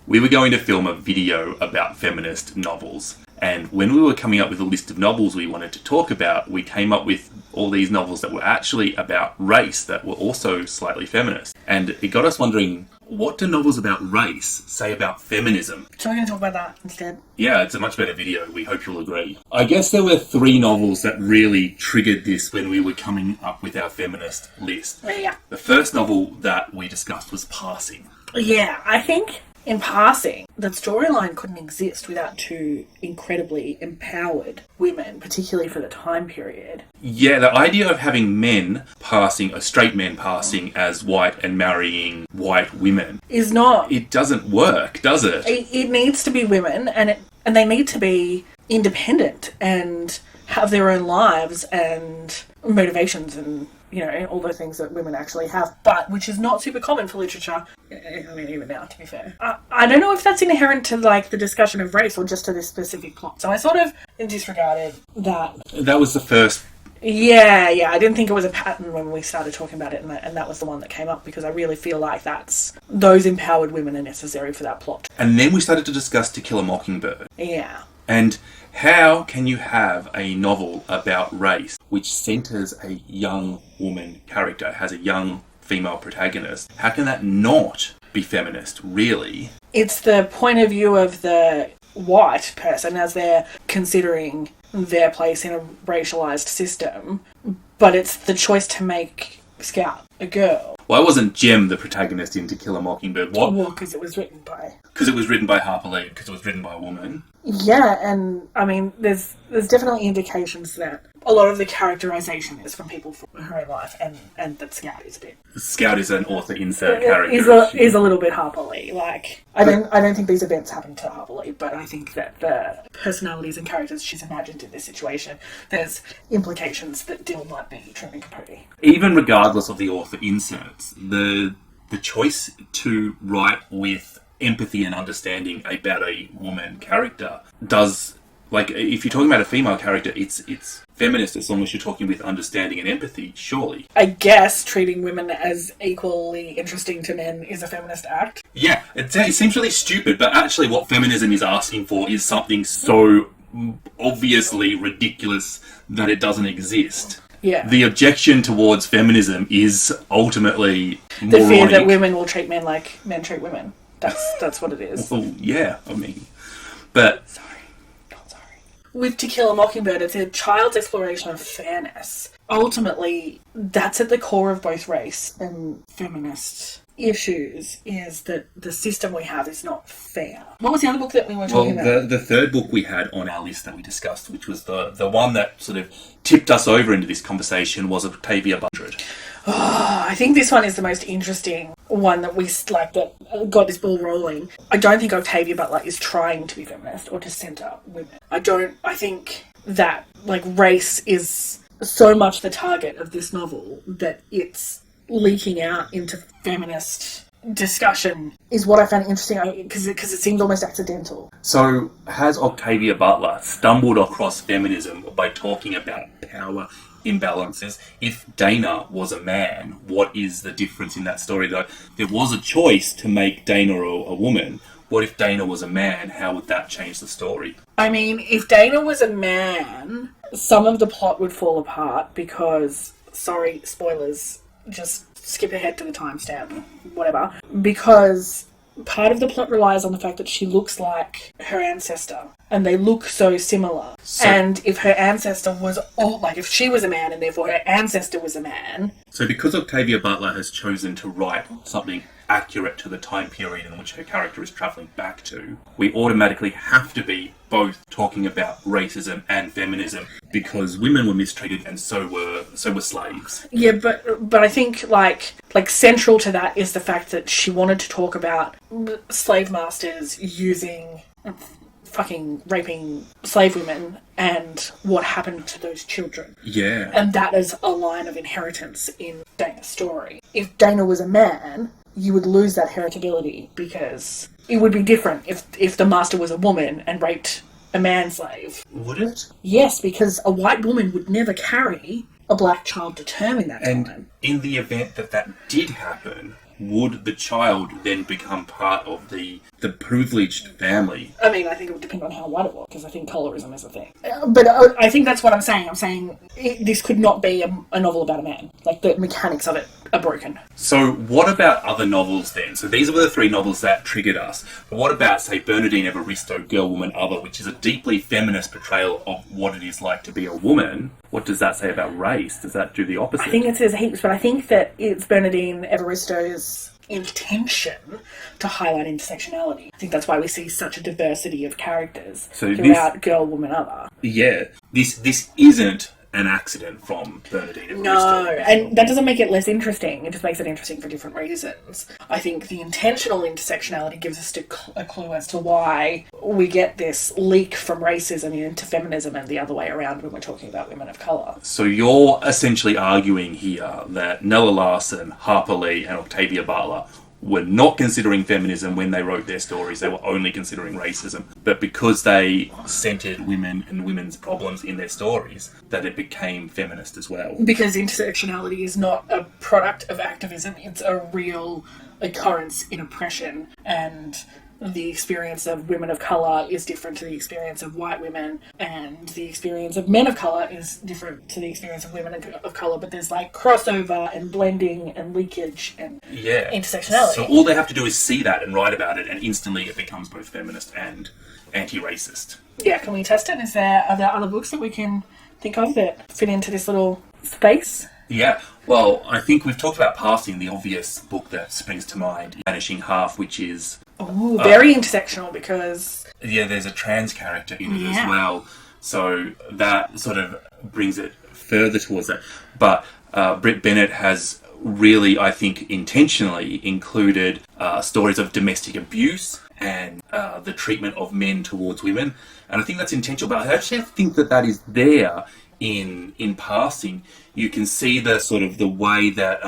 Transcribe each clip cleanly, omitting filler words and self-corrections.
we were going to film a video about feminist novels. And when we were coming up with a list of novels we wanted to talk about, we came up with all these novels that were actually about race that were also slightly feminist. And it got us wondering, what do novels about race say about feminism? So we're going to talk about that instead. Yeah, it's a much better video. We hope you'll agree. I guess there were 3 novels that really triggered this when we were coming up with our feminist list. Yeah. The first novel that we discussed was Passing. Yeah, I think in Passing, that storyline couldn't exist without 2 incredibly empowered women, particularly for the time period. Yeah, the idea of having men passing, straight men passing as white and marrying white women is not... It doesn't work, does it? It needs to be women, and they need to be independent and have their own lives and motivations and, all the things that women actually have, but which is not super common for literature. I mean, even now, to be fair. I don't know if that's inherent to, the discussion of race or just to this specific plot. So I sort of disregarded that. That was the first... Yeah, I didn't think it was a pattern when we started talking about it, and that was the one that came up, because I really feel like those empowered women are necessary for that plot. And then we started to discuss To Kill a Mockingbird. Yeah. And how can you have a novel about race which centres a young woman character, has a young female protagonist? How can that not be feminist, really? It's the point of view of the white person as they're considering their place in a racialised system, but it's the choice to make Scout a girl. Why wasn't Jm the protagonist in To Kill a Mockingbird? What? Well, because it was written by... Because it was written by Harper Lee, because it was written by a woman. Yeah, and I mean, there's definitely indications that a lot of the characterization is from people from her own life, and that Scout is a bit... Scout is an author insert character. Is a little bit Harper Lee. I don't think these events happen to Harper Lee, but I think that the personalities and characters she's imagined in this situation, there's implications that Dill might be Truman Capote. Even regardless of the author inserts, the choice to write with empathy and understanding about a woman character does, if you're talking about a female character, it's feminist as long as you're talking with understanding and empathy, surely. I guess treating women as equally interesting to men is a feminist act. Yeah, it seems really stupid, but actually what feminism is asking for is something so obviously ridiculous that it doesn't exist. Yeah. The objection towards feminism is ultimately the moronic. fear that women will treat men like men treat women. That's what it is. Well, yeah, I mean, but... Sorry. With To Kill a Mockingbird, it's a child's exploration of fairness. Ultimately, that's at the core of both race and feminist issues, is that the system we have is not fair. What was the other book that we were talking about? The third book we had on our list that we discussed, which was the one that sort of tipped us over into this conversation, was Octavia Butler. Oh, I think this one is the most interesting one that that got this ball rolling. I don't think Octavia Butler is trying to be feminist or to centre women. I think that race is so much the target of this novel that it's leaking out into feminist discussion is what I found interesting, because it seemed almost accidental. So has Octavia Butler stumbled across feminism by talking about power imbalances? If Dana was a man, what is the difference in that story? Though there was a choice to make Dana a woman. What if Dana was a man? How would that change the story? I mean, if Dana was a man, some of the plot would fall apart because, sorry, spoilers, just skip ahead to the timestamp, whatever, because part of the plot relies on the fact that she looks like her ancestor, and they look so similar. And if her ancestor was if she was a man and therefore her ancestor was a man... So because Octavia Butler has chosen to write something accurate to the time period in which her character is travelling back to, we automatically have to be both talking about racism and feminism, because women were mistreated and so were slaves. Yeah, but I think like central to that is the fact that she wanted to talk about slave masters using fucking raping slave women and what happened to those children. Yeah. And that is a line of inheritance in Dana's story. If Dana was a man, you would lose that heritability, because it would be different if the master was a woman and raped a man-slave. Would it? Yes, because a white woman would never carry a black child to term in that time. And in the event that did happen, would the child then become part of the the privileged family. I mean, I think it would depend on how white it was, because I think colorism is a thing. But I think that's what I'm saying. I'm saying this could not be a novel about a man. Like, the mechanics of it are broken. So what about other novels then? So these were the 3 novels that triggered us. But what about, say, Bernadine, Everisto, Girl, Woman, Other, which is a deeply feminist portrayal of what it is like to be a woman? What does that say about race? Does that do the opposite? I think it says heaps, but I think that it's Bernadine Everisto's intention to highlight intersectionality. I think that's why we see such a diversity of characters throughout Girl, Woman, Other. Yeah. This isn't an accident from Bernadine Everisto. No, and that doesn't make it less interesting. It just makes it interesting for different reasons. I think the intentional intersectionality gives us a clue as to why we get this leak from racism into feminism and the other way around when we're talking about women of colour. So you're essentially arguing here that Nella Larsen, Harper Lee and Octavia Butler were not considering feminism when they wrote their stories. They were only considering racism. But because they centered women and women's problems in their stories, that it became feminist as well. Because intersectionality is not a product of activism, it's a real occurrence in oppression, and the experience of women of colour is different to the experience of white women, and the experience of men of colour is different to the experience of women of colour, but there's like crossover and blending and leakage and intersectionality. So all they have to do is see that and write about it, and instantly it becomes both feminist and anti-racist. Yeah, can we test it? Are there other books that we can think of that fit into this little space? Yeah, well, I think we've talked about passing. The obvious book that springs to mind, Vanishing Half, which is... Oh, very intersectional because... Yeah, there's a trans character in it as well. So that sort of brings it further towards that. But Brit Bennett has really, I think, intentionally included stories of domestic abuse and the treatment of men towards women. And I think that's intentional, but I actually think that is there in passing. You can see the sort of the way that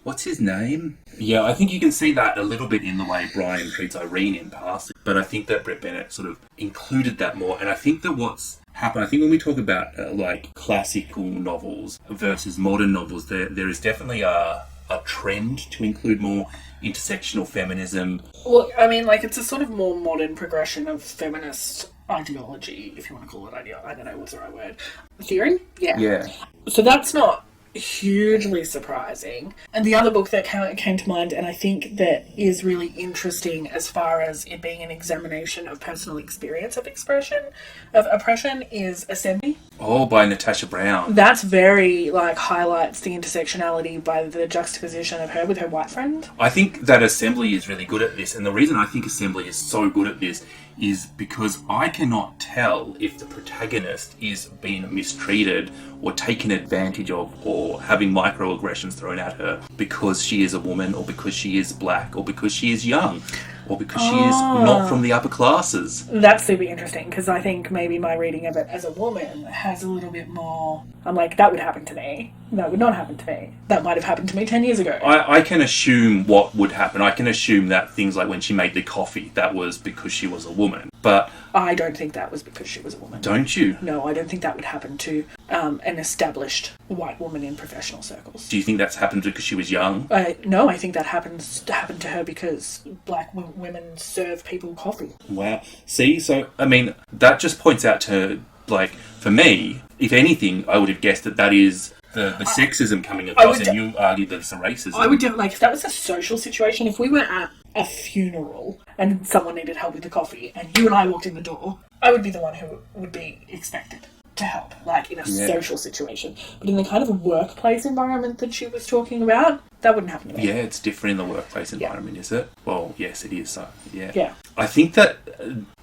what's his name? Yeah, I think you can see that a little bit in the way Brian treats Irene in passing. But I think that Brit Bennett sort of included that more. And I think that what's happened, I think when we talk about like classical novels versus modern novels, there is definitely a trend to include more intersectional feminism. Well, I mean, like, it's a sort of more modern progression of feminist ideology, if you want to call it idea. I don't know what's the right word. Theory? Yeah. So that's not hugely surprising. And the other book that came to mind, and I think that is really interesting as far as it being an examination of personal experience of oppression, is Assembly. Oh, by Natasha Brown. That's very, like, highlights the intersectionality by the juxtaposition of her with her white friend. I think that Assembly is really good at this, and the reason I think Assembly is so good at this is because I cannot tell if the protagonist is being mistreated or taken advantage of or having microaggressions thrown at her because she is a woman or because she is black or because she is young or because she is not from the upper classes. That's super interesting because I think maybe my reading of it as a woman has a little bit more... I'm like, that would happen to me. That would not happen to me. That might have happened to me 10 years ago. I can assume what would happen. I can assume that things like when she made the coffee, that was because she was a woman. But I don't think that was because she was a woman. Don't you? No, I don't think that would happen to an established white woman in professional circles. Do you think that's happened because she was young? No, I think that happened to her because black women serve people coffee. Wow. See, so, I mean, that just points out to, like, for me, if anything, I would have guessed that is the sexism coming across, and you argued that it's the racism. I would like, if that was a social situation, if we were at a funeral and someone needed help with the coffee and you and I walked in the door, I would be the one who would be expected to help, like in a social situation. But in the kind of workplace environment that she was talking about, that wouldn't happen to me. Yeah, it's different in the workplace environment, is it? Well, yes, it is. So, yeah. I think that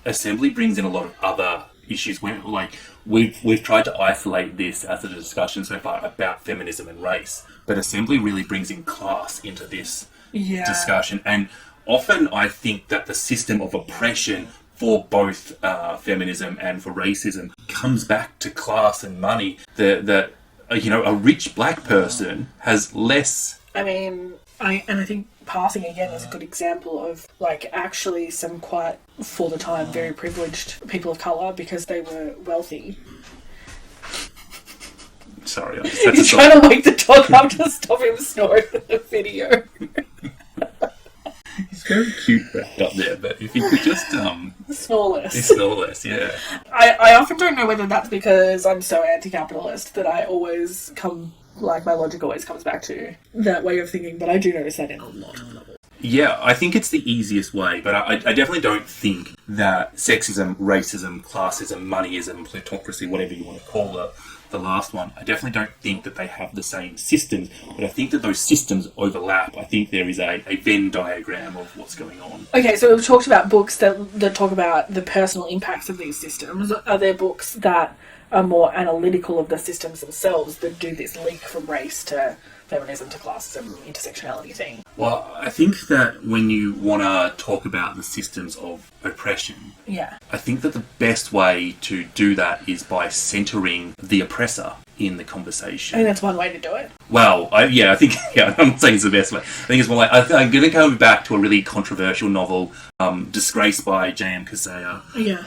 Assembly brings in a lot of other issues where, like, we've tried to isolate this as a discussion so far about feminism and race, but Assembly really brings in class into this discussion. And often I think that the system of oppression for both feminism and for racism comes back to class and money. That a rich black person has less. I mean, I think Passing again is a good example of, like, actually some quite, for the time, very privileged people of colour because they were wealthy. Sorry, I just had to trying to wake the dog up to stop him snoring in the video. He's very cute wrapped up there, but if he could just snore less. snore less, yeah. I often don't know whether that's because I'm so anti-capitalist that I always my logic always comes back to that way of thinking, but I do notice that in a lot of novels. Yeah, I think it's the easiest way, but I definitely don't think that sexism, racism, classism, moneyism, plutocracy, whatever you want to call it, the last one, I definitely don't think that they have the same systems, but I think that those systems overlap. I think there is a Venn diagram of what's going on. Okay, so we've talked about books that talk about the personal impacts of these systems. Are there books that are more analytical of the systems themselves that do this link from race to feminism to classism, intersectionality thing? Well, I think that when you want to talk about the systems of oppression, yeah, I think that the best way to do that is by centering the oppressor in the conversation. I think that's one way to do it. Well, I'm not saying it's the best way. I think it's more like, I'm going to go back to a really controversial novel, Disgrace by Jm Kasaya. Yeah.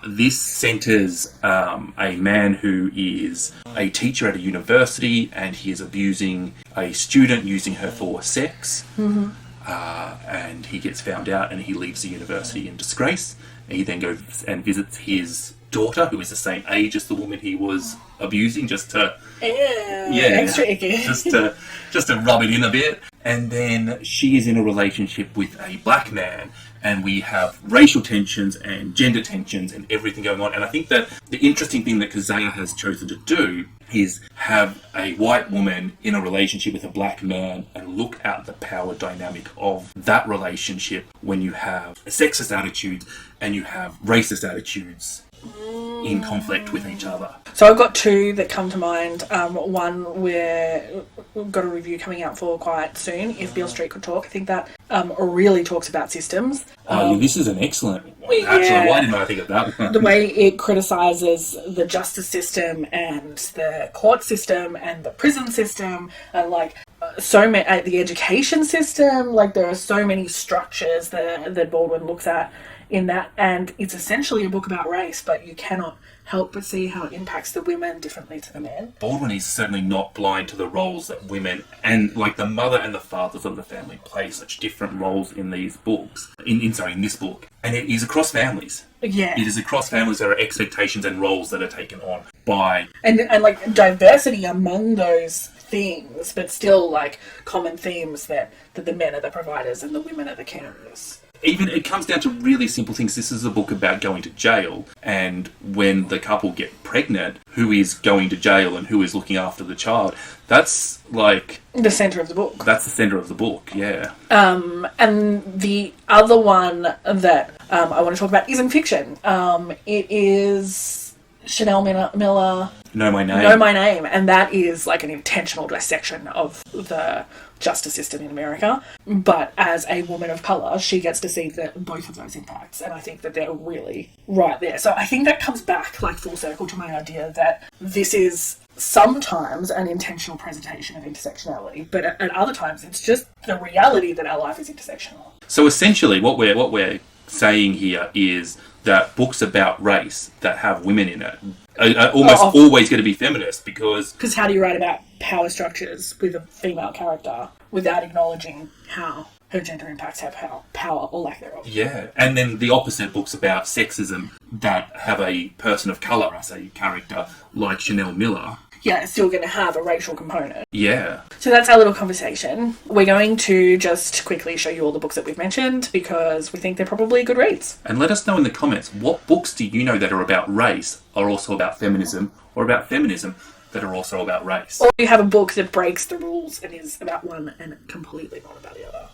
This centres a man who is a teacher at a university, and he is abusing a student using her for sex. Mm-hmm. And he gets found out, and he leaves the university in disgrace. And he then goes and visits his daughter, who is the same age as the woman he was abusing, just to extra icky, just to rub it in a bit. And then she is in a relationship with a black man, and we have racial tensions and gender tensions and everything going on. And I think that the interesting thing that Kasaya has chosen to do is have a white woman in a relationship with a black man and look at the power dynamic of that relationship when you have sexist attitudes and you have racist attitudes in conflict with each other. So I've got two that come to mind. One where we've got a review coming out for quite soon, If Beale Street Could Talk. I think that really talks about systems. This is an excellent one. Actually, why didn't I think of that one? The way it criticises the justice system and the court system and the prison system and the education system. There are so many structures that Baldwin looks at in that, and it's essentially a book about race, but you cannot help but see how it impacts the women differently to the men. Baldwin is certainly not blind to the roles that women and the mother and the fathers of the family play such different roles in these books. In this book. And it is across families. Yeah. It is across families. There are expectations and roles that are taken on by... And diversity among those things, but still common themes that the men are the providers and the women are the carers. Even it comes down to really simple things. This is a book about going to jail, and when the couple get pregnant, who is going to jail and who is looking after the child? That's the centre of the book. That's the centre of the book, yeah. And the other one that I want to talk about is in fiction. It is Chanel Miller. Know My Name. Know My Name, and that is an intentional dissection of the justice system in America. But as a woman of colour, she gets to see both of those impacts, and I think that they're really right there. So I think that comes back full circle to my idea that this is sometimes an intentional presentation of intersectionality, but at other times it's just the reality that our life is intersectional. So essentially what we're saying here is that books about race that have women in it are almost always going to be feminist, because how do you write about power structures with a female character without acknowledging how her gender impacts her power or lack thereof? Yeah, and then the opposite books about sexism that have a person of colour as a character, like Chanel Miller. Yeah, it's still going to have a racial component. Yeah. So that's our little conversation. We're going to just quickly show you all the books that we've mentioned because we think they're probably good reads. And let us know in the comments, what books do you know that are about race, are also about feminism, or about feminism that are also about race? Or you have a book that breaks the rules and is about one and completely not about the other.